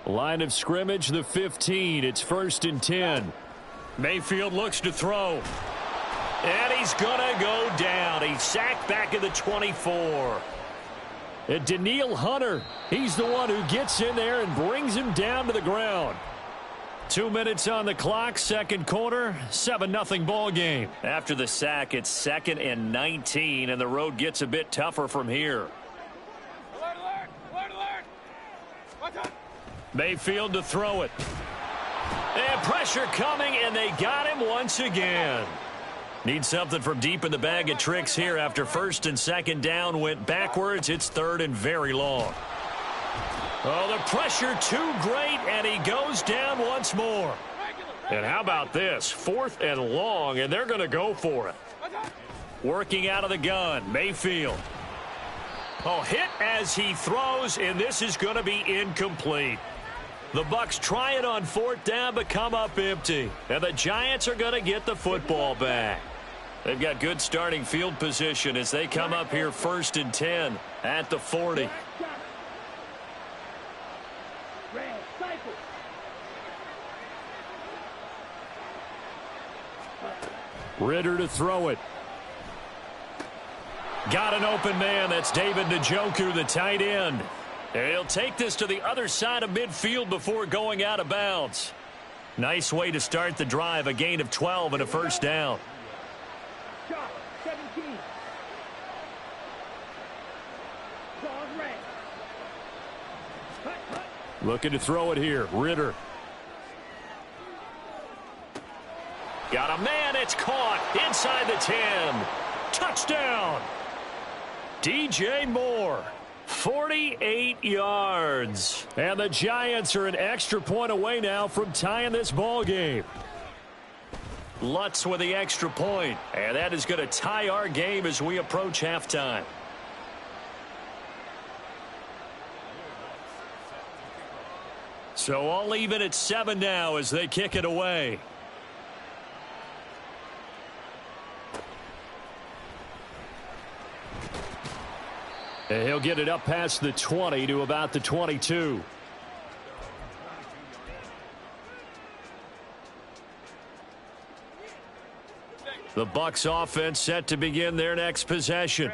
Line of scrimmage, the 15. It's 1st and 10. Mayfield looks to throw. And he's going to go down. He's sacked back at the 24. And Danielle Hunter, he's the one who gets in there and brings him down to the ground. 2 minutes on the clock, second quarter, 7-0 ball game. After the sack, it's 2nd and 19, and the road gets a bit tougher from here. Mayfield to throw it. And pressure coming, and they got him once again. Need something from deep in the bag of tricks here after 1st and 2nd down went backwards. It's 3rd and very long. Oh, the pressure too great, and he goes down once more. And how about this? 4th and long, and they're going to go for it. Working out of the gun, Mayfield. Oh, hit as he throws, and this is going to be incomplete. The Bucs try it on 4th down, but come up empty. And the Giants are going to get the football back. They've got good starting field position as they come up here 1st and 10 at the 40. Ridder to throw it. Got an open man. That's David Njoku, the tight end. And he'll take this to the other side of midfield before going out of bounds. Nice way to start the drive. A gain of 12 and a first down. Looking to throw it here. Ridder. Got a man. It's caught inside the 10. Touchdown. DJ Moore. 48 yards. And the Giants are an extra point away now from tying this ball game. Lutz with the extra point. And that is going to tie our game as we approach halftime. So all even at 7 now as they kick it away. And he'll get it up past the 20 to about the 22. The Bucs offense set to begin their next possession.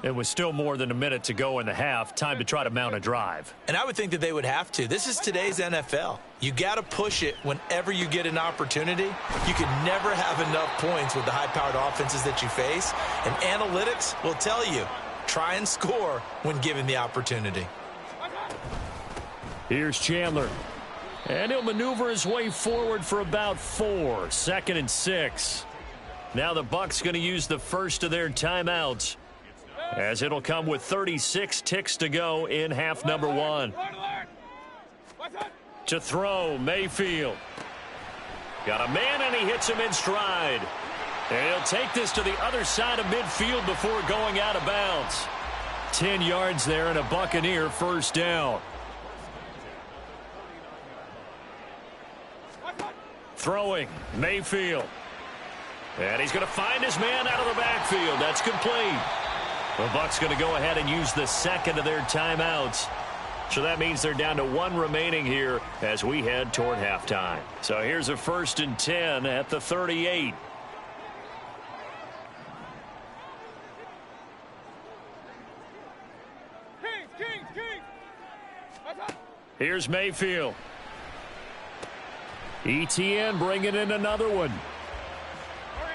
It was still more than a minute to go in the half. Time to try to mount a drive. And I would think that they would have to. This is today's NFL. You got to push it whenever you get an opportunity. You can never have enough points with the high-powered offenses that you face. And analytics will tell you, try and score when given the opportunity. Here's Chandler. And he'll maneuver his way forward for about 4. 2nd and 6. Now the Bucs going to use the first of their timeouts, as it'll come with 36 ticks to go in half number 1. To throw, Mayfield. Got a man, and he hits him in stride. And he'll take this to the other side of midfield before going out of bounds. 10 yards there and a Buccaneer first down. Throwing, Mayfield. And he's going to find his man out of the backfield. That's complete. The Bucs going to go ahead and use the second of their timeouts. So that means they're down to 1 remaining here as we head toward halftime. So here's a 1st and 10 at the 38. Here's Mayfield. ETN bringing in another one.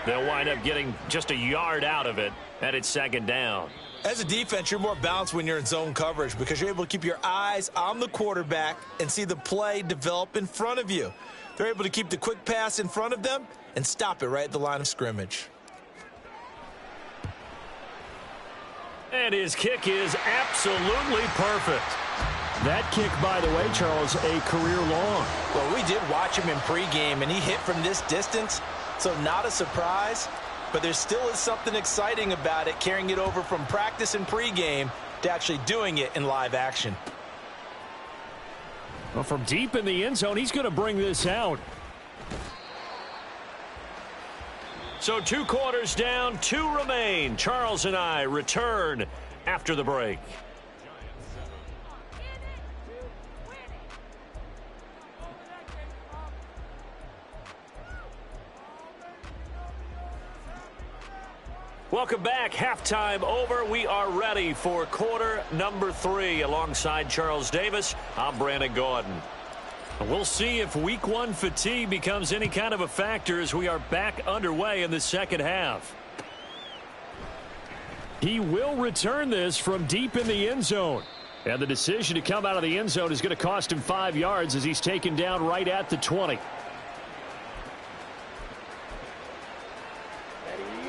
They'll wind up getting just a yard out of it, and it's 2nd down. As a defense, you're more balanced when you're in zone coverage because you're able to keep your eyes on the quarterback and see the play develop in front of you. They're able to keep the quick pass in front of them and stop it right at the line of scrimmage. And his kick is absolutely perfect. That kick, by the way, Charles, a career long. Well, we did watch him in pregame, and he hit from this distance, so not a surprise. But there still is something exciting about it, carrying it over from practice and pregame to actually doing it in live action. Well, from deep in the end zone, he's going to bring this out. So 2 quarters down, 2 remain. Charles and I return after the break. Welcome back. Halftime over. We are ready for quarter number 3. Alongside Charles Davis, I'm Brandon Gaudin. We'll see if week 1 fatigue becomes any kind of a factor as we are back underway in the second half. He will return this from deep in the end zone. And the decision to come out of the end zone is going to cost him 5 yards as he's taken down right at the 20.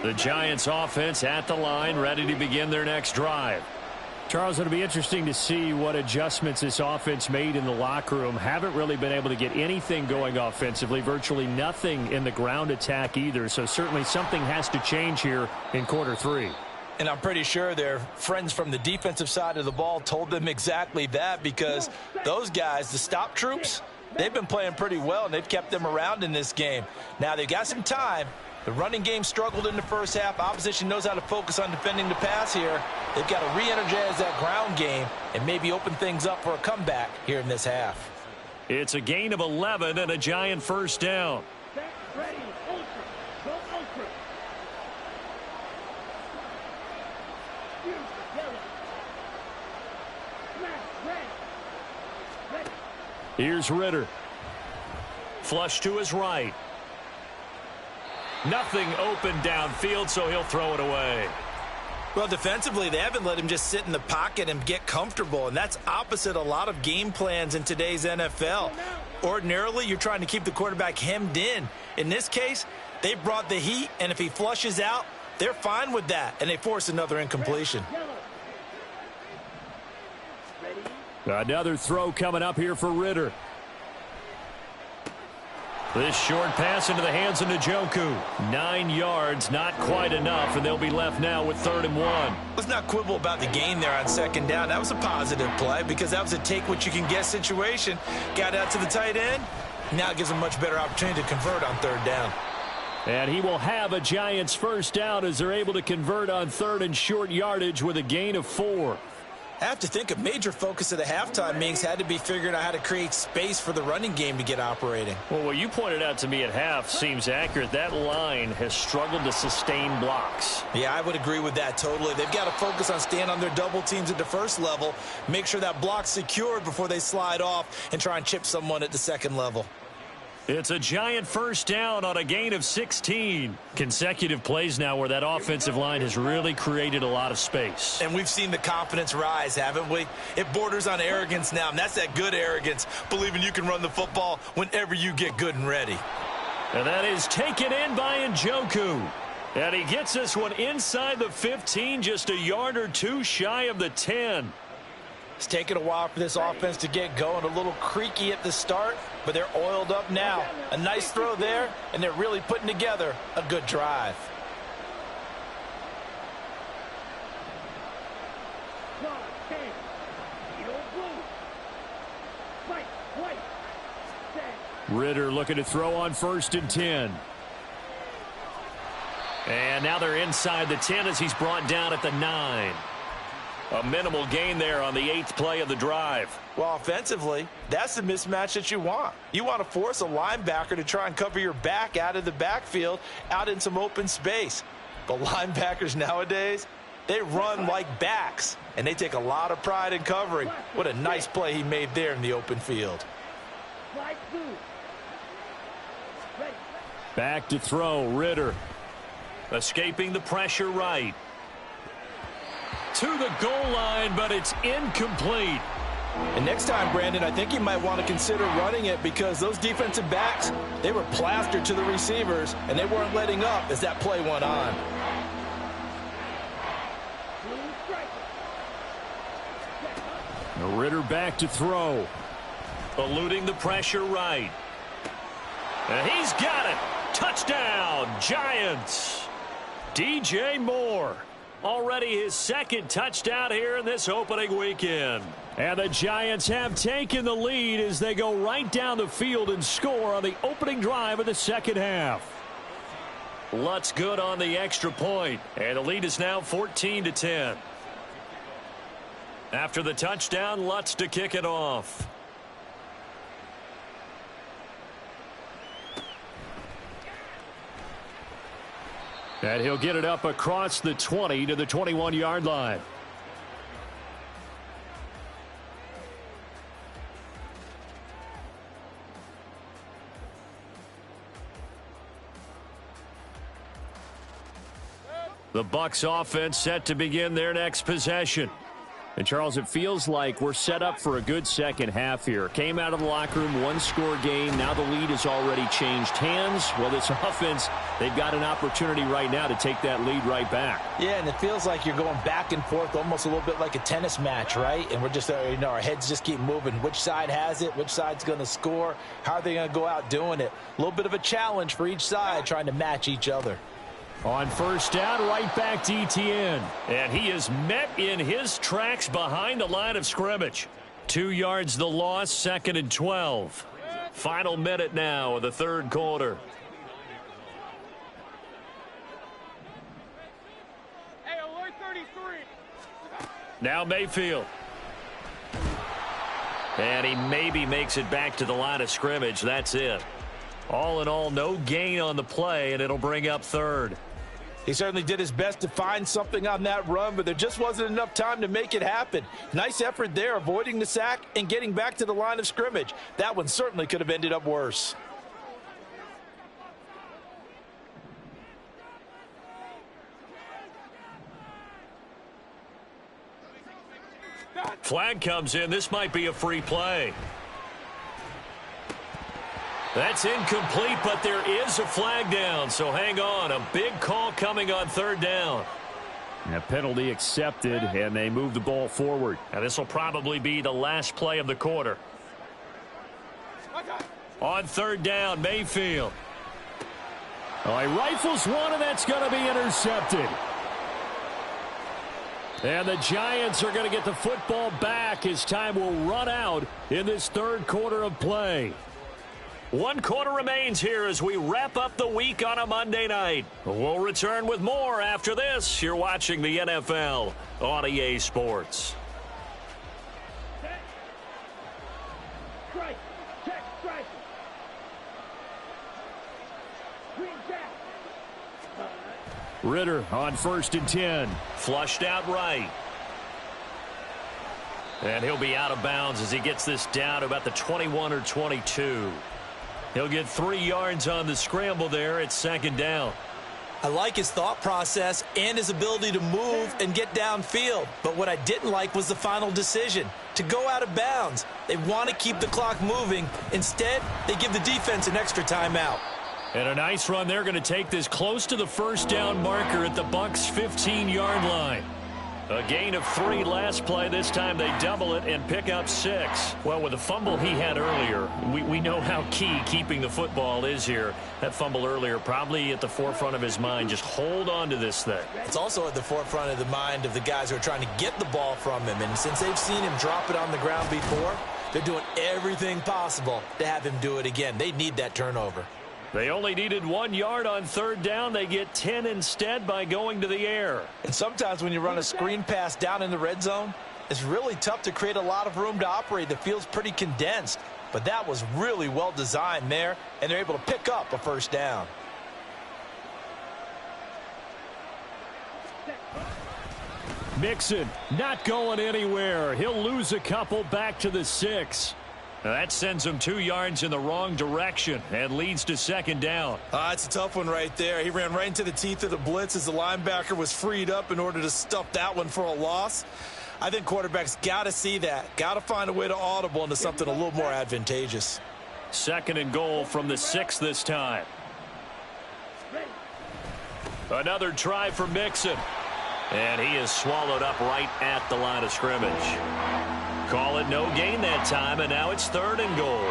The Giants offense at the line, ready to begin their next drive. Charles, it'll be interesting to see what adjustments this offense made in the locker room. Haven't really been able to get anything going offensively, virtually nothing in the ground attack either. So certainly something has to change here in quarter 3. And I'm pretty sure their friends from the defensive side of the ball told them exactly that, because those guys, the stop troops, they've been playing pretty well, and they've kept them around in this game. Now they've got some time. The running game struggled in the first half. Opposition knows how to focus on defending the pass here. They've got to re-energize that ground game and maybe open things up for a comeback here in this half. It's a gain of 11 and a Giant first down. Ready, ultra, go ultra. Here's Ritter. Flush to his right. Nothing open downfield, so he'll throw it away. Well, defensively, they haven't let him just sit in the pocket and get comfortable, and that's opposite a lot of game plans in today's NFL. Ordinarily, you're trying to keep the quarterback hemmed in. In this case, they brought the heat, and if he flushes out, they're fine with that, and they force another incompletion. Another throw coming up here for Ritter. This short pass into the hands of Njoku. 9 yards, not quite enough, and they'll be left now with 3rd and 1. Let's not quibble about the gain there on 2nd down. That was a positive play because that was a take-what-you-can-get situation. Got out to the tight end. Now it gives them a much better opportunity to convert on 3rd down. And he will have a Giants first down as they're able to convert on 3rd and short yardage with a gain of 4. I have to think a major focus of the halftime meetings had to be figuring out how to create space for the running game to get operating. Well, what you pointed out to me at half seems accurate. That line has struggled to sustain blocks. Yeah, I would agree with that totally. They've got to focus on staying on their double teams at the first level, make sure that block's secured before they slide off and try and chip someone at the second level. It's a Giant first down on a gain of 16. Consecutive plays now where that offensive line has really created a lot of space. And we've seen the confidence rise, haven't we? It borders on arrogance now, and that's that good arrogance, believing you can run the football whenever you get good and ready. And that is taken in by Njoku. And he gets this one inside the 15, just a yard or two shy of the 10. It's taken a while for this offense to get going. A little creaky at the start, but they're oiled up now. A nice throw there, and they're really putting together a good drive. Ritter looking to throw on 1st and 10. And now they're inside the 10 as he's brought down at the 9. A minimal gain there on the 8th play of the drive. Well, offensively, that's the mismatch that you want. You want to force a linebacker to try and cover your back out of the backfield, out in some open space. But linebackers nowadays, they run like backs, and they take a lot of pride in covering. What a nice play he made there in the open field. Back to throw, Ritter. Escaping the pressure right. To the goal line, but it's incomplete. And next time, Brandon, I think you might want to consider running it because those defensive backs, they were plastered to the receivers, and they weren't letting up as that play went on. Ritter back to throw. Eluding the pressure right. And he's got it. Touchdown, Giants. DJ Moore. Already his 2nd touchdown here in this opening weekend. And the Giants have taken the lead as they go right down the field and score on the opening drive of the second half. Lutz good on the extra point, and the lead is now 14-10. After the touchdown, Lutz to kick it off. And he'll get it up across the 20 to the 21-yard line. The Bucs offense set to begin their next possession. And, Charles, it feels like we're set up for a good second half here. Came out of the locker room, one-score game. Now the lead has already changed hands. Well, this offense, they've got an opportunity right now to take that lead right back. Yeah, and it feels like you're going back and forth almost a little bit like a tennis match, right? And we're just, our heads just keep moving. Which side has it? Which side's going to score? How are they going to go out doing it? A little bit of a challenge for each side trying to match each other. On first down, right back to Etienne. And he is met in his tracks behind the line of scrimmage. 2 yards the loss, 2nd and 12. Final minute now of the third quarter. Hey, alert 33. Now Mayfield. And he maybe makes it back to the line of scrimmage. That's it. All in all, no gain on the play, and it'll bring up third. He certainly did his best to find something on that run, but there just wasn't enough time to make it happen. Nice effort there, avoiding the sack and getting back to the line of scrimmage. That one certainly could have ended up worse. Flag comes in. This might be a free play. That's incomplete, but there is a flag down, so hang on. A big call coming on third down. A penalty accepted, and they move the ball forward. And this will probably be the last play of the quarter. On third down, Mayfield. Oh, he rifles one, and that's going to be intercepted. And the Giants are going to get the football back as time will run out in this third quarter of play. 1 quarter remains here as we wrap up the week on a Monday night. We'll return with more after this. You're watching the NFL on EA Sports. Set. Strike. Check strike. Green jack. Ritter on 1st and 10. Flushed out right. And he'll be out of bounds as he gets this down to about the 21 or 22. He'll get 3 yards on the scramble there. It's 2nd down. I like his thought process and his ability to move and get downfield. But what I didn't like was the final decision, to go out of bounds. They want to keep the clock moving. Instead, they give the defense an extra timeout. And a nice run. They're going to take this close to the first down marker at the Bucs' 15-yard line. A gain of 3 last play. This time they double it and pick up 6. Well, with the fumble he had earlier, we know how key keeping the football is here. That fumble earlier probably at the forefront of his mind. Just hold on to this thing. It's also at the forefront of the mind of the guys who are trying to get the ball from him. And since they've seen him drop it on the ground before, they're doing everything possible to have him do it again. They need that turnover. They only needed 1 yard on third down. They get 10 instead by going to the air. And sometimes when you run a screen pass down in the red zone, it's really tough to create a lot of room to operate. The field's pretty condensed. But that was really well designed there, and they're able to pick up a first down. Mixon not going anywhere. He'll lose a couple back to the 6. That sends him 2 yards in the wrong direction and leads to 2nd down. It's a tough one right there. He ran right into the teeth of the blitz as the linebacker was freed up in order to stuff that one for a loss. I think quarterbacks got to see that. Got to find a way to audible into something a little more advantageous. 2nd and goal from the 6 this time. Another try for Mixon. And he is swallowed up right at the line of scrimmage. Call it no gain that time, and now it's 3rd and goal.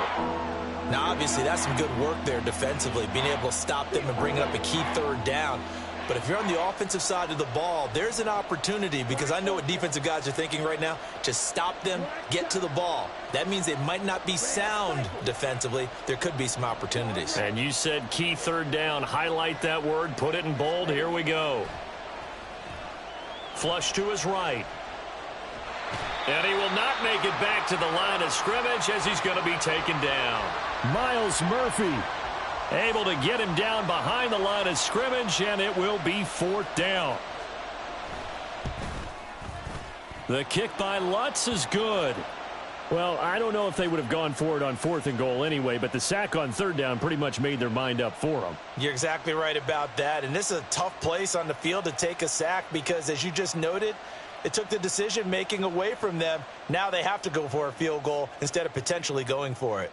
Now, obviously, that's some good work there defensively, being able to stop them and bring up a key 3rd down. But if you're on the offensive side of the ball, there's an opportunity, because I know what defensive guys are thinking right now. Just stop them, get to the ball. That means they might not be sound defensively. There could be some opportunities. And you said key 3rd down. Highlight that word. Put it in bold. Here we go. Flush to his right. And he will not make it back to the line of scrimmage as he's going to be taken down. Myles Murphy. Able to get him down behind the line of scrimmage, and it will be 4th down. The kick by Lutz is good. Well, I don't know if they would have gone for it on 4th and goal anyway, but the sack on 3rd down pretty much made their mind up for them. You're exactly right about that, and this is a tough place on the field to take a sack because, as you just noted, it took the decision-making away from them. Now they have to go for a field goal instead of potentially going for it.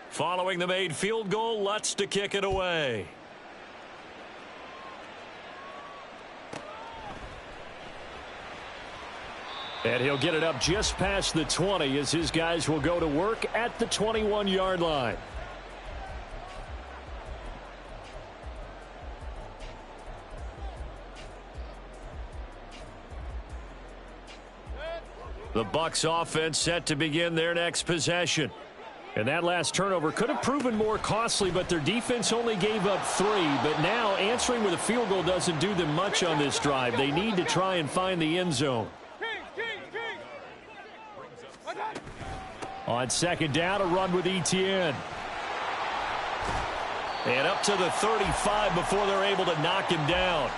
Following the made field goal, Lutz to kick it away. And he'll get it up just past the 20 as his guys will go to work at the 21-yard line. The Bucs offense set to begin their next possession. And that last turnover could have proven more costly, but their defense only gave up 3. But now answering with a field goal doesn't do them much on this drive. They need to try and find the end zone. On 2nd down, a run with Etienne. And up to the 35 before they're able to knock him down.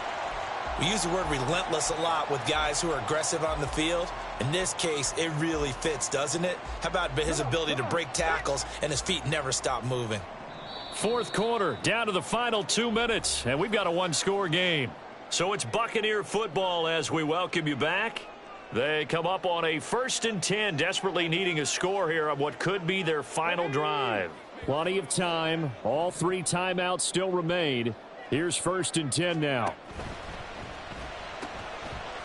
We use the word relentless a lot with guys who are aggressive on the field. In this case, it really fits, doesn't it? How about his ability to break tackles and his feet never stop moving? 4th quarter, down to the final 2 minutes, and we've got a one-score game. So it's Buccaneer football as we welcome you back. They come up on a 1st and 10, desperately needing a score here on what could be their final drive. Plenty of time. All 3 timeouts still remain. Here's 1st and 10 now.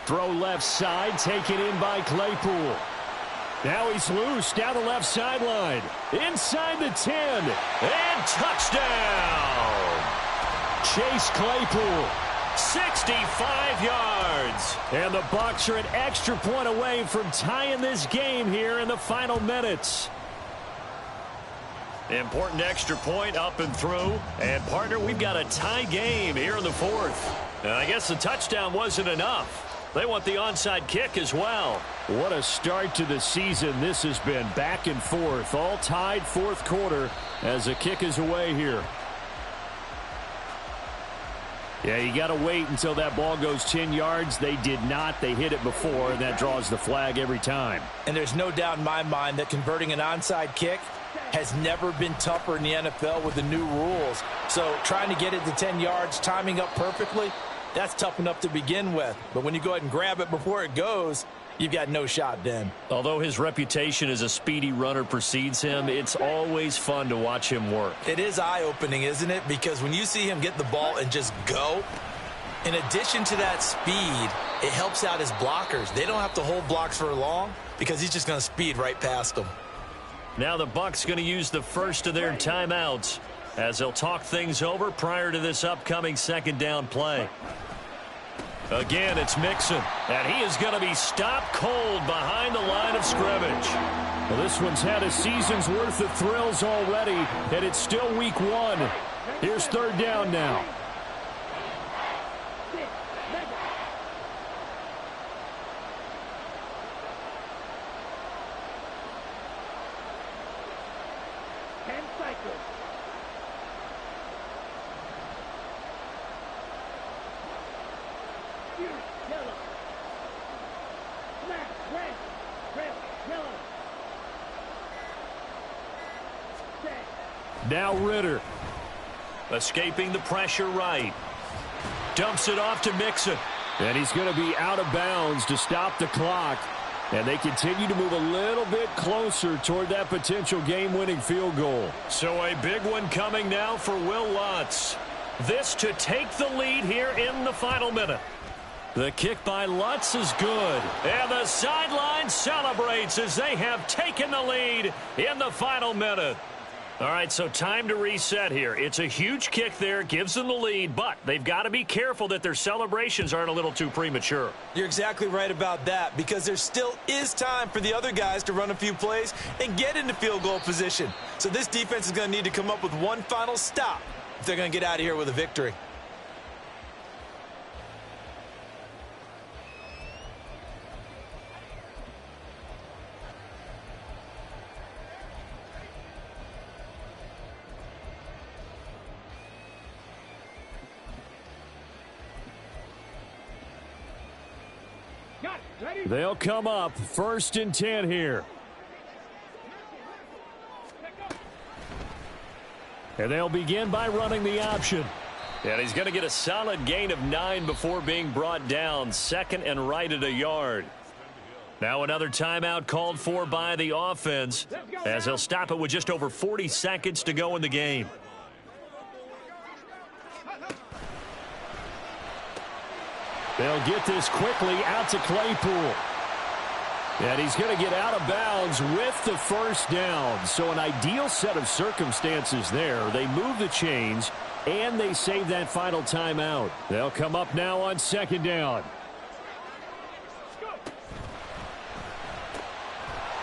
Throw left side, taken in by Claypool. Now he's loose down the left sideline. Inside the 10. And touchdown! Chase Claypool. 65 yards. And the Bucs are an extra point away from tying this game here in the final minutes. Important extra point up and through. And, partner, we've got a tie game here in the 4th. And I guess the touchdown wasn't enough. They want the onside kick as well. What a start to the season this has been. Back and forth, all tied 4th quarter as the kick is away here. Yeah, you got to wait until that ball goes 10 yards. They did not. They hit it before, and that draws the flag every time. And there's no doubt in my mind that converting an onside kick has never been tougher in the NFL with the new rules. So trying to get it to 10 yards, timing up perfectly, that's tough enough to begin with. But when you go ahead and grab it before it goes, you've got no shot then. Although his reputation as a speedy runner precedes him, it's always fun to watch him work. It is eye-opening, isn't it? Because when you see him get the ball and just go, in addition to that speed, it helps out his blockers. They don't have to hold blocks for long because he's just going to speed right past them. Now the Bucs going to use the first of their timeouts as they'll talk things over prior to this upcoming 2nd down play. Again, it's Mixon, and he is going to be stopped cold behind the line of scrimmage. Well, this one's had a season's worth of thrills already, and it's still week 1. Here's 3rd down now. Now Ritter. Escaping the pressure right. Dumps it off to Mixon. And he's going to be out of bounds to stop the clock. And they continue to move a little bit closer toward that potential game-winning field goal. So a big one coming now for Will Lutz. This to take the lead here in the final minute. The kick by Lutz is good. And the sideline celebrates as they have taken the lead in the final minute. All right, so time to reset here. It's a huge kick there, gives them the lead, but they've got to be careful that their celebrations aren't a little too premature. You're exactly right about that because there still is time for the other guys to run a few plays and get into field goal position. So this defense is going to need to come up with one final stop if they're going to get out of here with a victory. They'll come up 1st and 10 here. And they'll begin by running the option. And he's going to get a solid gain of 9 before being brought down. 2nd and right at a yard. Now another timeout called for by the offense as they'll stop it with just over 40 seconds to go in the game. They'll get this quickly out to Claypool. And he's going to get out of bounds with the first down. So an ideal set of circumstances there. They move the chains, and they save that final timeout. They'll come up now on 2nd down.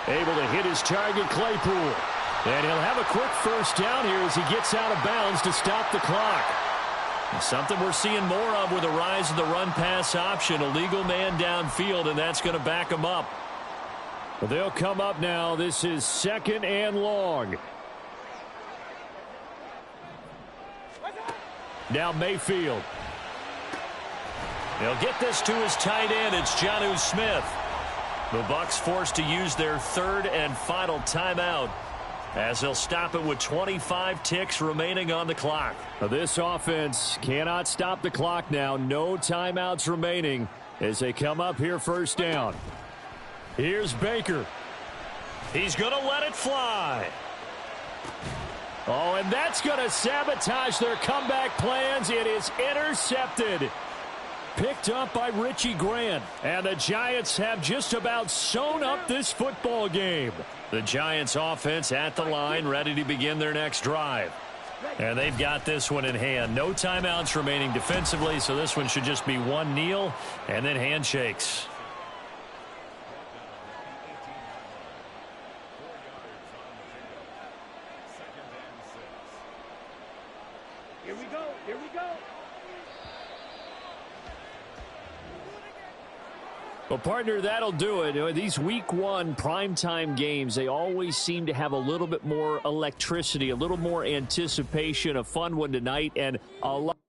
Able to hit his target, Claypool. And he'll have a quick first down here as he gets out of bounds to stop the clock. Something we're seeing more of with the rise of the run-pass option. A legal man downfield, and that's going to back him up. They'll come up now. This is 2nd and long. Now Mayfield. They'll get this to his tight end. It's Jonnu Smith. The Bucs forced to use their 3rd and final timeout as they'll stop it with 25 ticks remaining on the clock. This offense cannot stop the clock now. No timeouts remaining as they come up here 1st down. Here's Baker. He's going to let it fly. Oh, and that's going to sabotage their comeback plans. It is intercepted. Picked up by Richie Grant. And the Giants have just about sewn up this football game. The Giants offense at the line, ready to begin their next drive. And they've got this one in hand. No timeouts remaining defensively, so this one should just be one kneel and then handshakes. Here we go. Here we go. Well, partner, that'll do it. These Week 1 primetime games, they always seem to have a little bit more electricity, a little more anticipation. A fun one tonight, and a lot.